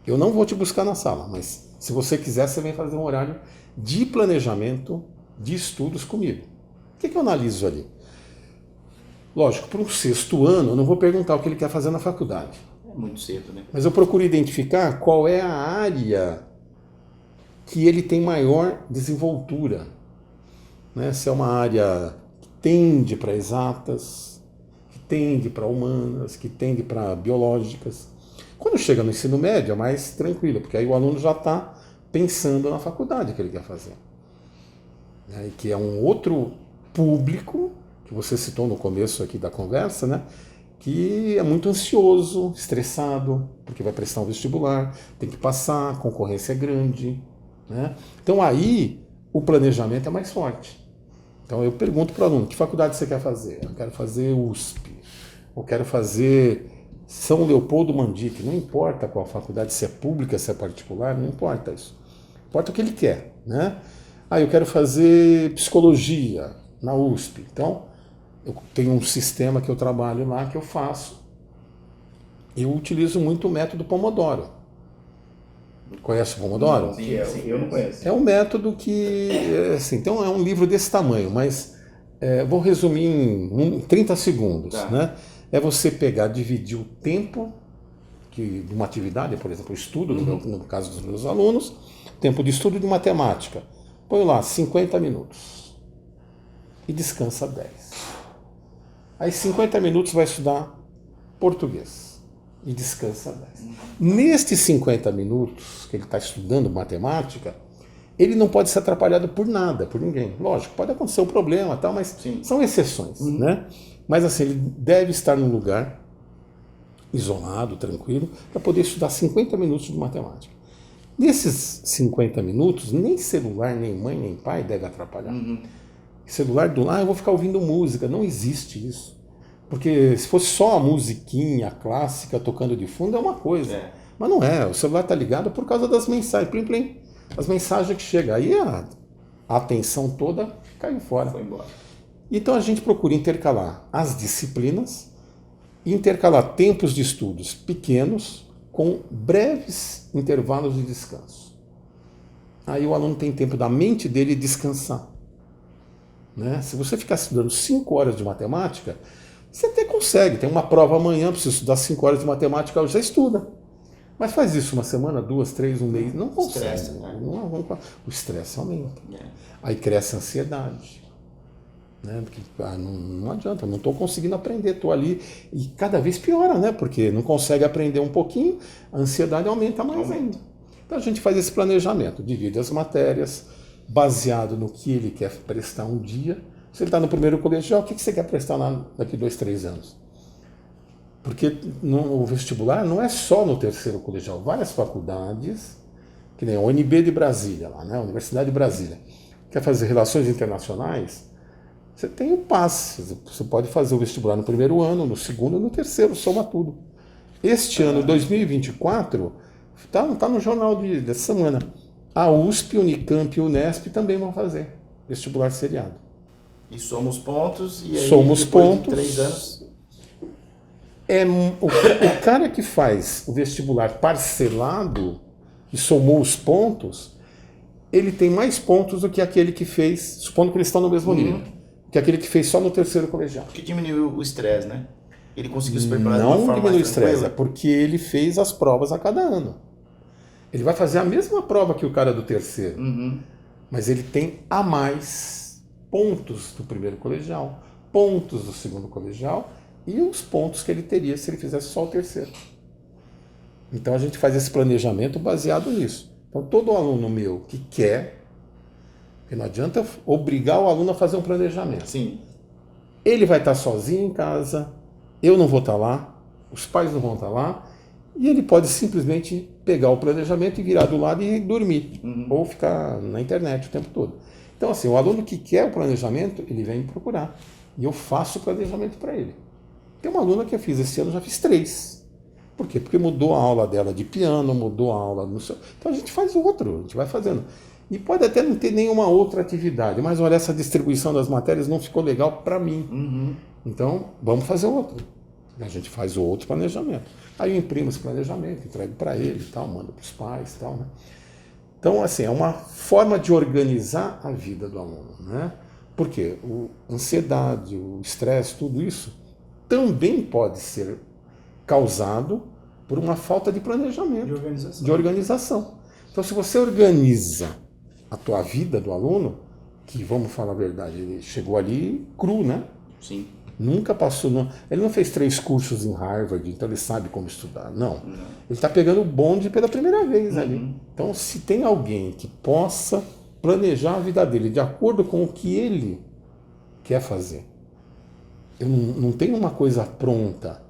Eu não vou te buscar na sala, mas se você quiser, você vem fazer um horário de planejamento de estudos comigo. O que eu analiso ali? Lógico, para um 6º ano, eu não vou perguntar o que ele quer fazer na faculdade. É muito cedo, né? Mas eu procuro identificar qual é a área que ele tem maior desenvoltura. né? Se é uma área que tende para exatas, que tende para humanas, que tende para biológicas. Quando chega no ensino médio é mais tranquilo, porque aí o aluno já está pensando na faculdade que ele quer fazer, né? E que é um outro público, que você citou no começo aqui da conversa, né? Que é muito ansioso, estressado, porque vai prestar um vestibular, tem que passar, a concorrência é grande, né? Então aí o planejamento é mais forte. Então eu pergunto para o aluno, que faculdade você quer fazer? Eu quero fazer USP, eu quero fazer São Leopoldo Mandique, não importa qual faculdade, se é pública, se é particular, não importa isso. Importa o que ele quer, né? Eu quero fazer psicologia na USP. Então, eu tenho um sistema que eu trabalho lá, que eu faço. Eu utilizo muito o método Pomodoro. Conhece o Pomodoro? Não, sim, eu não conheço. É um método que, assim, então é um livro desse tamanho, mas vou resumir em 30 segundos, Tá. né? É você pegar, dividir o tempo de uma atividade, por exemplo, o estudo, no caso dos meus alunos, tempo de estudo de matemática. Põe lá 50 minutos e descansa 10. Aí 50 minutos vai estudar português e descansa 10. Nestes 50 minutos que ele está estudando matemática, ele não pode ser atrapalhado por nada, por ninguém. Lógico, pode acontecer um problema, tal, mas são exceções, né? Mas assim, ele deve estar num lugar isolado, tranquilo, para poder estudar 50 minutos de matemática. Nesses 50 minutos, nem celular, nem mãe, nem pai deve atrapalhar. Celular do lado, eu vou ficar ouvindo música. Não existe isso. Porque se fosse só a musiquinha clássica tocando de fundo, é uma coisa. Mas não é. O celular está ligado por causa das mensagens. Plim, plim. As mensagens que chegam. Aí a atenção toda caiu fora. Foi embora. Então a gente procura intercalar as disciplinas, intercalar tempos de estudos pequenos com breves intervalos de descanso. Aí o aluno tem tempo da mente dele descansar. Né? Se você ficar estudando 5 horas de matemática, você até consegue. Tem uma prova amanhã, precisa estudar 5 horas de matemática, já estuda. Mas faz isso uma semana, 2, 3, um mês, não consegue. Estresse, né? O estresse aumenta. Aí cresce a ansiedade. Né? Porque não adianta, não estou conseguindo aprender, estou ali. E cada vez piora, né? Porque não consegue aprender um pouquinho, a ansiedade aumenta mais ainda. Então a gente faz esse planejamento, divide as matérias, baseado no que ele quer prestar um dia. Se ele está no primeiro colegial, o que você quer prestar daqui 2, 3 anos? Porque o vestibular não é só no terceiro colegial. Várias faculdades, que nem a UNB de Brasília, lá, né? A Universidade de Brasília, quer fazer relações internacionais, você tem o passe. Você pode fazer o vestibular no primeiro ano, no segundo, no terceiro, soma tudo. Este ano, 2024, tá no jornal dessa semana. A USP, Unicamp e Unesp também vão fazer vestibular seriado. E somos pontos, e aí Somos depois pontos. de 3 anos... O cara que faz o vestibular parcelado, que somou os pontos, ele tem mais pontos do que aquele que fez, supondo que eles estão no mesmo nível, que aquele que fez só no terceiro colegial. Porque diminuiu o estresse, né? Ele conseguiu se preparar de uma Não forma diminui o mais estresse, é tranquila. porque ele fez as provas a cada ano. Ele vai fazer a mesma prova que o cara do terceiro, mas ele tem a mais pontos do primeiro colegial, pontos do segundo colegial e os pontos que ele teria se ele fizesse só o terceiro. Então a gente faz esse planejamento baseado nisso. Então todo aluno meu que quer, porque não adianta obrigar o aluno a fazer um planejamento. Sim. Ele vai estar sozinho em casa, eu não vou estar lá, os pais não vão estar lá, e ele pode simplesmente pegar o planejamento e virar do lado e dormir, ou ficar na internet o tempo todo. Então, assim, o aluno que quer o planejamento, ele vem me procurar, e eu faço o planejamento para ele. Tem uma aluna que eu fiz esse ano, já fiz 3. Por quê? Porque mudou a aula dela de piano, mudou a aula no seu... Então a gente faz outro, a gente vai fazendo. E pode até não ter nenhuma outra atividade, mas olha, essa distribuição das matérias não ficou legal para mim. Então, vamos fazer outro. A gente faz o outro planejamento. Aí eu imprimo esse planejamento, entrego para ele e tal, mando para os pais e tal, né? Então, assim, é uma forma de organizar a vida do aluno, né? Porque a ansiedade, o estresse, tudo isso também pode ser causado por uma falta de planejamento, De organização. Então, se você organiza a tua vida do aluno, que, vamos falar a verdade, ele chegou ali cru, né? Sim. Nunca passou, ele não fez 3 cursos em Harvard, então ele sabe como estudar. Não. Ele está pegando o bonde pela primeira vez ali. Então, se tem alguém que possa planejar a vida dele de acordo com o que ele quer fazer, eu não tenho uma coisa pronta.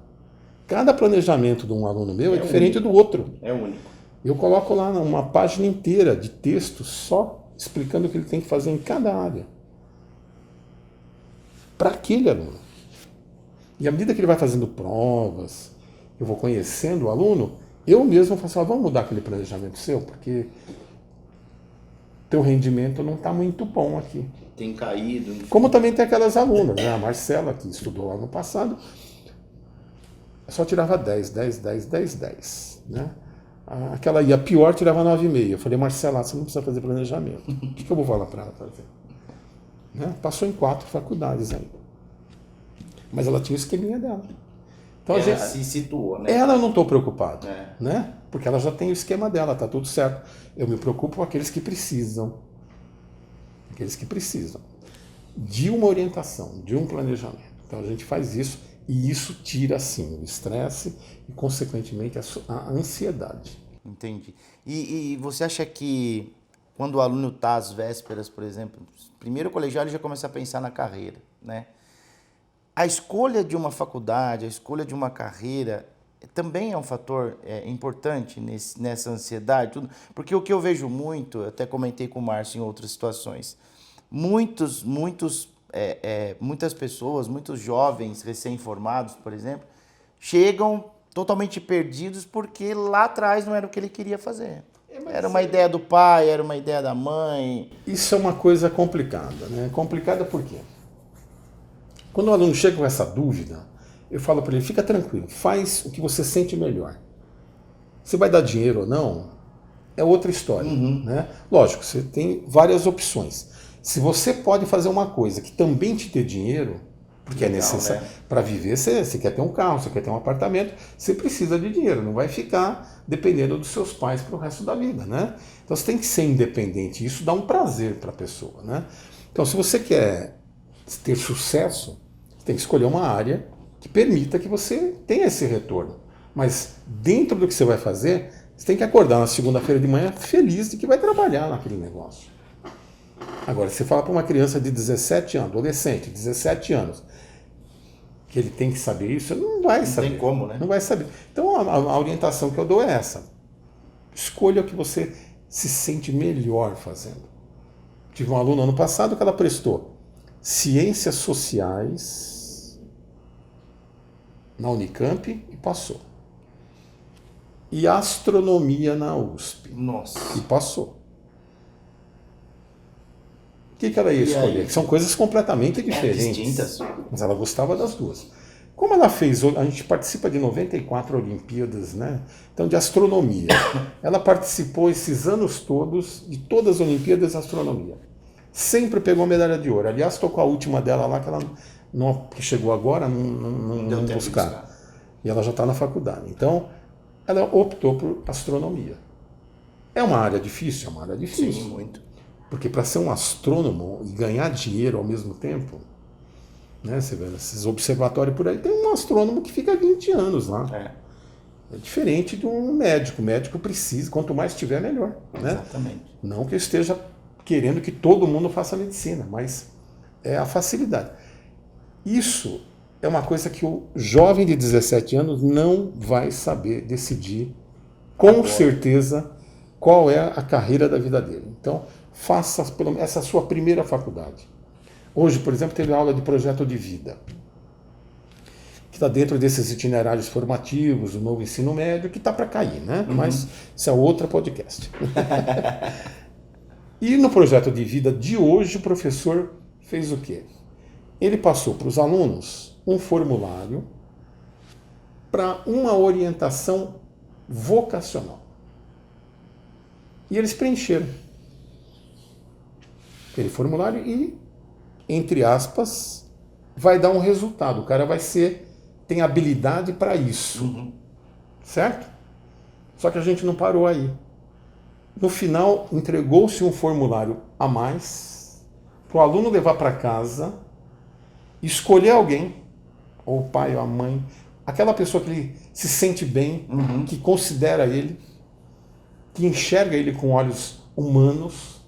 Cada planejamento de um aluno meu é diferente único. do outro. É único. Eu coloco lá uma página inteira de texto só explicando o que ele tem que fazer em cada área. Para aquele aluno. E à medida que ele vai fazendo provas, eu vou conhecendo o aluno, eu mesmo falo assim, vamos mudar aquele planejamento seu, porque teu rendimento não está muito bom aqui. Tem caído. Como também tem aquelas alunas, né? A Marcela, que estudou lá no passado, só tirava 10, 10, 10, 10, 10. Né? Aquela ia pior, tirava 9,5. Eu falei, Marcela, você não precisa fazer planejamento. O que eu vou falar para ela fazer? Né? Passou em 4 faculdades ainda. Mas ela tinha o esqueminha dela. Então, ela se situou, né? Ela eu não estou preocupado, né? Porque ela já tem o esquema dela, tá tudo certo. Eu me preocupo com aqueles que precisam. Aqueles que precisam de uma orientação, de um planejamento. Então a gente faz isso e isso tira, sim, o estresse e, consequentemente, a ansiedade. Entendi. E você acha que quando o aluno está às vésperas, por exemplo, primeiro colegial ele já começa a pensar na carreira, né? A escolha de uma faculdade, a escolha de uma carreira também é um fator importante nessa ansiedade, tudo, porque o que eu vejo muito, eu até comentei com o Márcio em outras situações, muitas pessoas, muitos jovens recém-formados, por exemplo, chegam totalmente perdidos porque lá atrás não era o que ele queria fazer. Era uma ideia do pai, era uma ideia da mãe. Isso é uma coisa complicada, né? Complicada por quê? Quando o aluno chega com essa dúvida, eu falo para ele, fica tranquilo, faz o que você sente melhor. Se vai dar dinheiro ou não, é outra história. Né? Lógico, você tem várias opções. Se você pode fazer uma coisa que também te dê dinheiro, porque legal, é necessário, né? Para viver, você quer ter um carro, você quer ter um apartamento, você precisa de dinheiro, não vai ficar dependendo dos seus pais para o resto da vida. Né? Então você tem que ser independente, isso dá um prazer para a pessoa. Né? Então se você quer ter sucesso, você tem que escolher uma área que permita que você tenha esse retorno. Mas dentro do que você vai fazer, você tem que acordar na segunda-feira de manhã feliz de que vai trabalhar naquele negócio. Agora, se fala para uma criança de 17 anos, adolescente, 17 anos, que ele tem que saber isso, ele não vai saber. Não tem como, né? Não vai saber. Então, a orientação que eu dou é essa. Escolha o que você se sente melhor fazendo. Tive uma aluna ano passado que ela prestou Ciências Sociais na Unicamp e passou. E Astronomia na USP. Nossa. E passou. O que ela ia escolher? Que são coisas completamente diferentes. Distintas. Mas ela gostava das duas. Como ela fez, a gente participa de 94 Olimpíadas, né? Então, de astronomia. Ela participou esses anos todos de todas as Olimpíadas de astronomia. Sempre pegou medalha de ouro. Aliás, estou com a última dela lá, que ela não, que chegou agora, não buscar. E ela já está na faculdade. Então, ela optou por astronomia. É uma área difícil? É uma área difícil. Sim, muito. Porque para ser um astrônomo e ganhar dinheiro ao mesmo tempo, né, você vê esses observatórios por aí, tem um astrônomo que fica 20 anos lá. É diferente de um médico. O médico precisa, quanto mais tiver, melhor. Né? Exatamente. Não que eu esteja querendo que todo mundo faça medicina, mas é a facilidade. Isso é uma coisa que o jovem de 17 anos não vai saber decidir com certeza qual é a carreira da vida dele. Então, faça essa sua primeira faculdade. Hoje, por exemplo, teve aula de projeto de vida, que está dentro desses itinerários formativos, o novo ensino médio, que está para cair, né? Mas isso é outro podcast. E no projeto de vida de hoje, o professor fez o quê? Ele passou para os alunos um formulário para uma orientação vocacional. E eles preencheram aquele formulário e, entre aspas, vai dar um resultado. O cara tem habilidade para isso. Certo? Só que a gente não parou aí. No final, entregou-se um formulário a mais para o aluno levar para casa, escolher alguém, ou o pai ou a mãe, aquela pessoa que ele se sente bem, que considera ele, que enxerga ele com olhos humanos,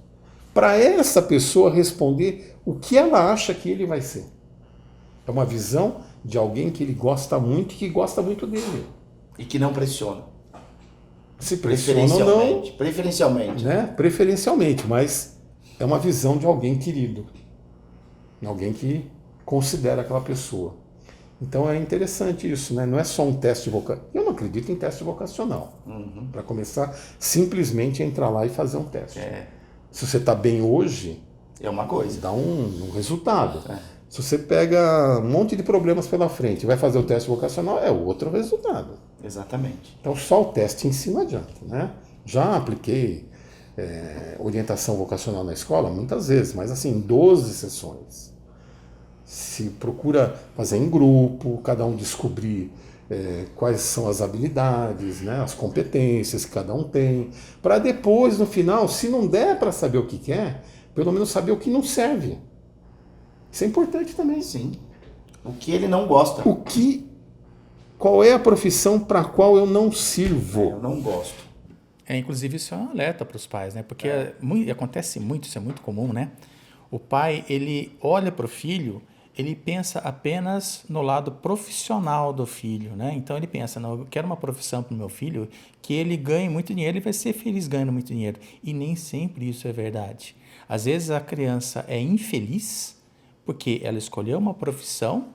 para essa pessoa responder o que ela acha que ele vai ser. É uma visão de alguém que ele gosta muito e que gosta muito dele. E que não pressiona. Se pressiona ou não, Preferencialmente. né? Preferencialmente, mas é uma visão de alguém querido, alguém que considera aquela pessoa. Então é interessante isso, né? Não é só um teste vocacional. Eu não acredito em teste vocacional. Para começar, simplesmente entrar lá e fazer um teste. Se você está bem hoje, É uma coisa. dá um resultado. Se você pega um monte de problemas pela frente e vai fazer o teste vocacional, é outro resultado. Exatamente. Então só o teste em si não adianta, né? Já apliquei orientação vocacional na escola muitas vezes, mas assim, 12 sessões. Se procura fazer em grupo, cada um descobrir quais são as habilidades, né, as competências que cada um tem, para depois, no final, se não der para saber o que quer, pelo menos saber o que não serve. Isso é importante também. Sim. O que ele não gosta. Qual é a profissão para a qual eu não sirvo? Eu não gosto. Inclusive, isso é um alerta para os pais, né? Porque acontece muito, isso é muito comum, né? O pai, ele olha para o filho, ele pensa apenas no lado profissional do filho, né? Então, ele pensa, não, eu quero uma profissão para o meu filho que ele ganhe muito dinheiro e vai ser feliz ganhando muito dinheiro. E nem sempre isso é verdade. Às vezes, a criança é infeliz porque ela escolheu uma profissão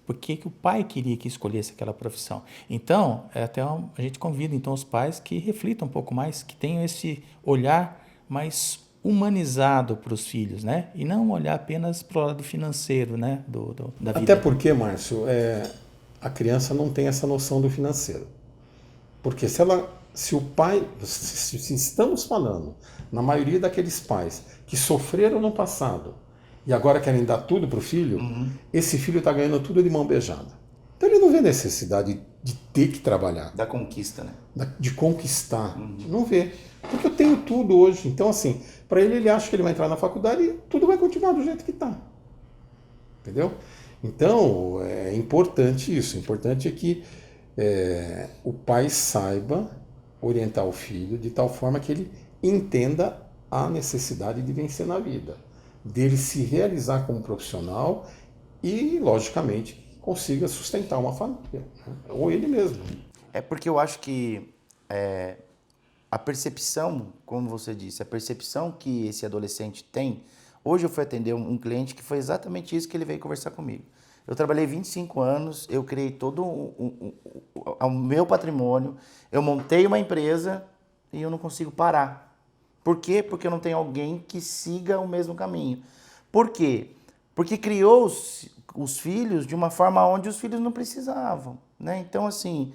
porque que o pai queria que escolhesse aquela profissão. Então, a gente convida então os pais que reflitam um pouco mais, que tenham esse olhar mais humanizado para os filhos, né? E não olhar apenas para o lado financeiro, né? Da vida. Até porque, Márcio, a criança não tem essa noção do financeiro. Porque se o pai, se estamos falando, na maioria daqueles pais que sofreram no passado e agora querem dar tudo para o filho, esse filho está ganhando tudo de mão beijada. Então ele não vê necessidade de ter que trabalhar. Da conquista, né? De conquistar. Não vê. Porque eu tenho tudo hoje. Então, assim, para ele acha que ele vai entrar na faculdade e tudo vai continuar do jeito que está. Entendeu? Então, é importante isso. O importante é que o pai saiba orientar o filho de tal forma que ele entenda a necessidade de vencer na vida, dele se realizar como profissional e, logicamente, consiga sustentar uma família, né? Ou ele mesmo. É porque eu acho que a percepção, como você disse, a percepção que esse adolescente tem. Hoje eu fui atender um cliente que foi exatamente isso que ele veio conversar comigo. Eu trabalhei 25 anos, eu criei todo o meu patrimônio, eu montei uma empresa e eu não consigo parar. Por quê? Porque eu não tenho alguém que siga o mesmo caminho. Por quê? Porque criou os filhos de uma forma onde os filhos não precisavam, né? Então, assim,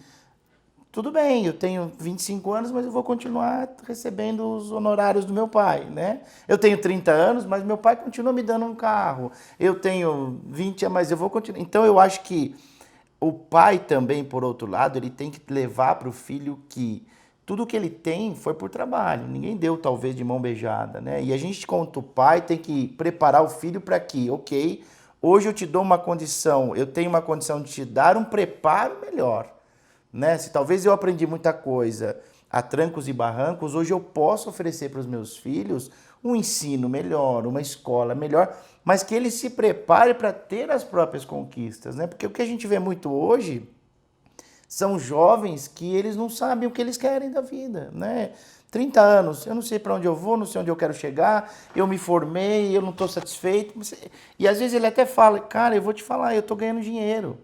tudo bem, eu tenho 25 anos, mas eu vou continuar recebendo os honorários do meu pai, né? Eu tenho 30 anos, mas meu pai continua me dando um carro. Eu tenho 20, mas eu vou continuar. Então, eu acho que o pai também, por outro lado, ele tem que levar para o filho que tudo que ele tem foi por trabalho. Ninguém deu, talvez, de mão beijada, né? E a gente, quanto pai, tem que preparar o filho para que, ok, hoje eu te dou uma condição, eu tenho uma condição de te dar um preparo melhor, né? Se talvez eu aprendi muita coisa a trancos e barrancos, hoje eu posso oferecer para os meus filhos um ensino melhor, uma escola melhor, mas que ele se prepare para ter as próprias conquistas, né? Porque o que a gente vê muito hoje são jovens que eles não sabem o que eles querem da vida, né? 30 anos, eu não sei para onde eu vou, não sei onde eu quero chegar, eu me formei, eu não estou satisfeito. E às vezes ele até fala, cara, eu vou te falar, eu estou ganhando dinheiro,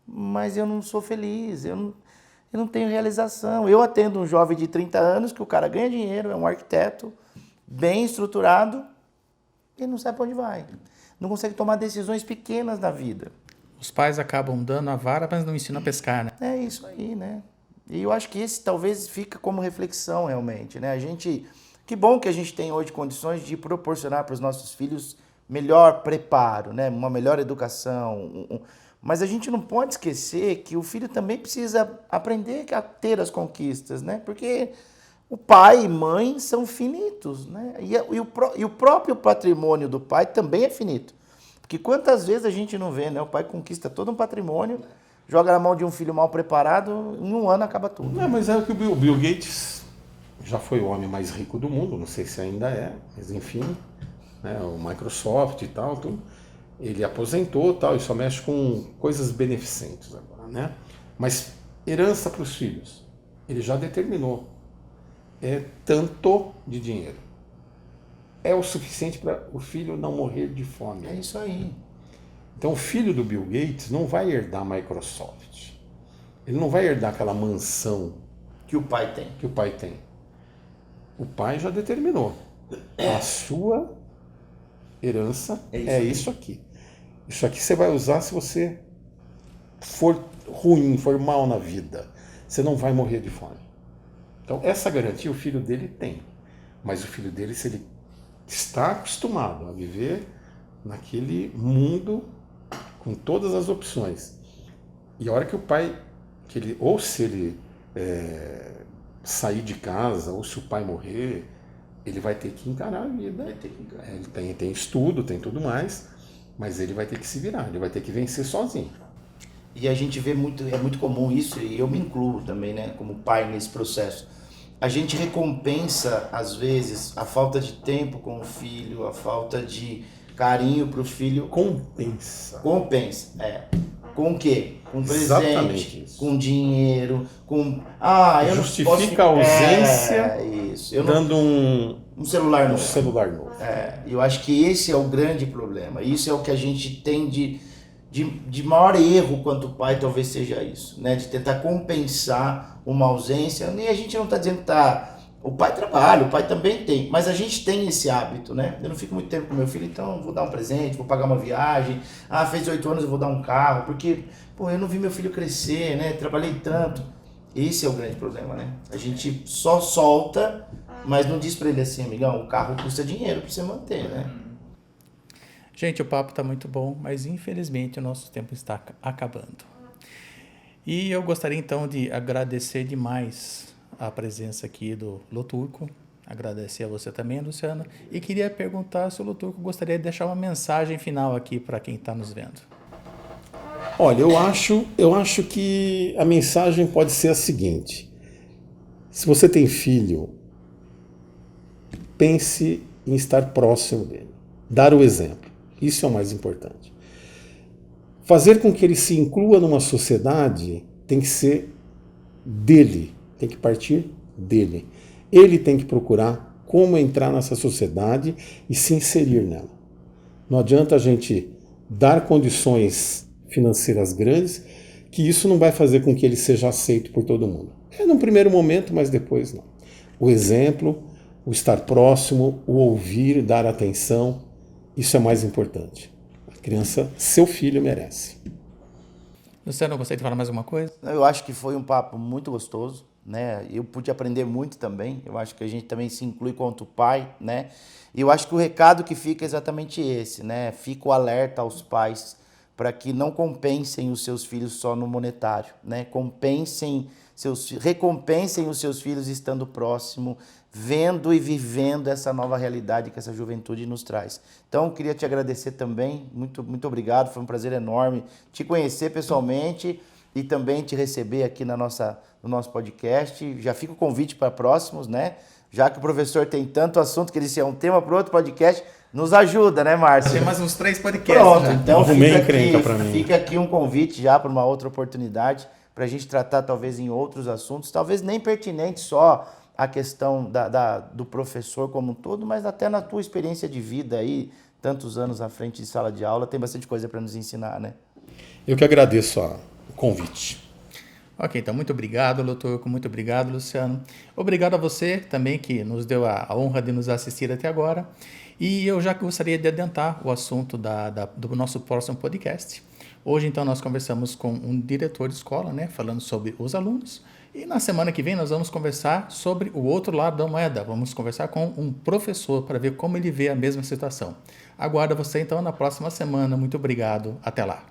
mas eu não sou feliz, eu não tenho realização. Eu atendo um jovem de 30 anos que o cara ganha dinheiro, é um arquiteto, bem estruturado, e não sabe para onde vai. Não consegue tomar decisões pequenas na vida. Os pais acabam dando a vara, mas não ensinam a pescar, né? É isso aí, né? E eu acho que esse talvez fica como reflexão realmente, né? Que bom que a gente tem hoje condições de proporcionar para os nossos filhos melhor preparo, né? Uma melhor educação. Mas a gente não pode esquecer que o filho também precisa aprender a ter as conquistas, né? Porque o pai e mãe são finitos, né? E o próprio patrimônio do pai também é finito. Porque quantas vezes a gente não vê, né? O pai conquista todo um patrimônio, joga na mão de um filho mal preparado, em um ano acaba tudo. Não, mas é o que o Bill Gates já foi o homem mais rico do mundo, não sei se ainda é, mas enfim, né? O Microsoft e tal, tudo. Ele aposentou tal, e só mexe com coisas beneficentes agora, né? Mas herança para os filhos, ele já determinou. É tanto de dinheiro. É o suficiente para o filho não morrer de fome. É isso aí. Então o filho do Bill Gates não vai herdar a Microsoft. Ele não vai herdar aquela mansão Que o pai tem. que o pai tem. O pai já determinou. A sua herança é isso aqui. Isso aqui você vai usar se você for ruim, for mal na vida. Você não vai morrer de fome. Então, essa garantia o filho dele tem. Mas o filho dele, se ele está acostumado a viver naquele mundo com todas as opções, e a hora que o pai, ou se ele sair de casa, ou se o pai morrer, ele vai ter que encarar a vida. Vai ter que encarar. Ele tem estudo, tem tudo mais, mas ele vai ter que se virar, ele vai ter que vencer sozinho. E a gente vê muito, é muito comum isso, e eu me incluo também, né, como pai nesse processo. A gente recompensa, às vezes, a falta de tempo com o filho, a falta de carinho para o filho. Compensa. Compensa, Com o quê? Com Exatamente presente, isso. com dinheiro, com... eu Justifica não posso... a ausência isso. Eu não... dando um celular um novo. celular novo. Eu acho que esse é o grande problema. Isso é o que a gente tem de maior erro quanto pai, talvez seja isso, né? De tentar compensar uma ausência. E a gente não está dizendo que tá... O pai trabalha, o pai também tem, mas a gente tem esse hábito, né? Eu não fico muito tempo com meu filho, então vou dar um presente, vou pagar uma viagem. Fez 8 anos, eu vou dar um carro, porque, eu não vi meu filho crescer, né? Trabalhei tanto. Esse é o grande problema, né? A gente só solta, mas não diz pra ele assim, amigão, o carro custa dinheiro pra você manter, né? Gente, o papo está muito bom, mas infelizmente o nosso tempo está acabando. E eu gostaria então de agradecer demais a presença aqui do Luturco, agradecer a você também, Luciano, e queria perguntar se o Luturco gostaria de deixar uma mensagem final aqui para quem está nos vendo. Olha, eu acho que a mensagem pode ser a seguinte: se você tem filho, pense em estar próximo dele, dar o exemplo. Isso é o mais importante. Fazer com que ele se inclua numa sociedade tem que ser dele, tem que partir dele. Ele tem que procurar como entrar nessa sociedade e se inserir nela. Não adianta a gente dar condições financeiras grandes, que isso não vai fazer com que ele seja aceito por todo mundo. Num primeiro momento, mas depois não. O exemplo, o estar próximo, o ouvir, dar atenção, isso é mais importante. A criança, seu filho, merece. Luciano, gostaria de falar mais alguma coisa? Eu acho que foi um papo muito gostoso, né? Eu pude aprender muito também. Eu acho que a gente também se inclui quanto pai, né? E eu acho que o recado que fica é exatamente esse, né? Fica o alerta aos pais para que não compensem os seus filhos só no monetário, né? Recompensem os seus filhos estando próximo, vendo e vivendo essa nova realidade que essa juventude nos traz. Então, queria te agradecer também, muito, muito obrigado, foi um prazer enorme te conhecer pessoalmente e também te receber aqui no nosso podcast. Já fica o convite para próximos, né? Já que o professor tem tanto assunto que ele disse é um tema para outro podcast, nos ajuda, né, Márcio? Tem mais uns 3 podcasts. Pronto, já. então fica aqui um convite já para uma outra oportunidade para a gente tratar talvez em outros assuntos, talvez nem pertinente só a questão do professor como um todo, mas até na tua experiência de vida aí, tantos anos à frente de sala de aula, tem bastante coisa para nos ensinar, né? Eu que agradeço o convite. Ok, então muito obrigado, Luturco, muito obrigado, Luciano. Obrigado a você também que nos deu a honra de nos assistir até agora. E eu já gostaria de adiantar o assunto do nosso próximo podcast. Hoje, então, nós conversamos com um diretor de escola, né, falando sobre os alunos. E na semana que vem nós vamos conversar sobre o outro lado da moeda. Vamos conversar com um professor para ver como ele vê a mesma situação. Aguardo você, então, na próxima semana. Muito obrigado. Até lá.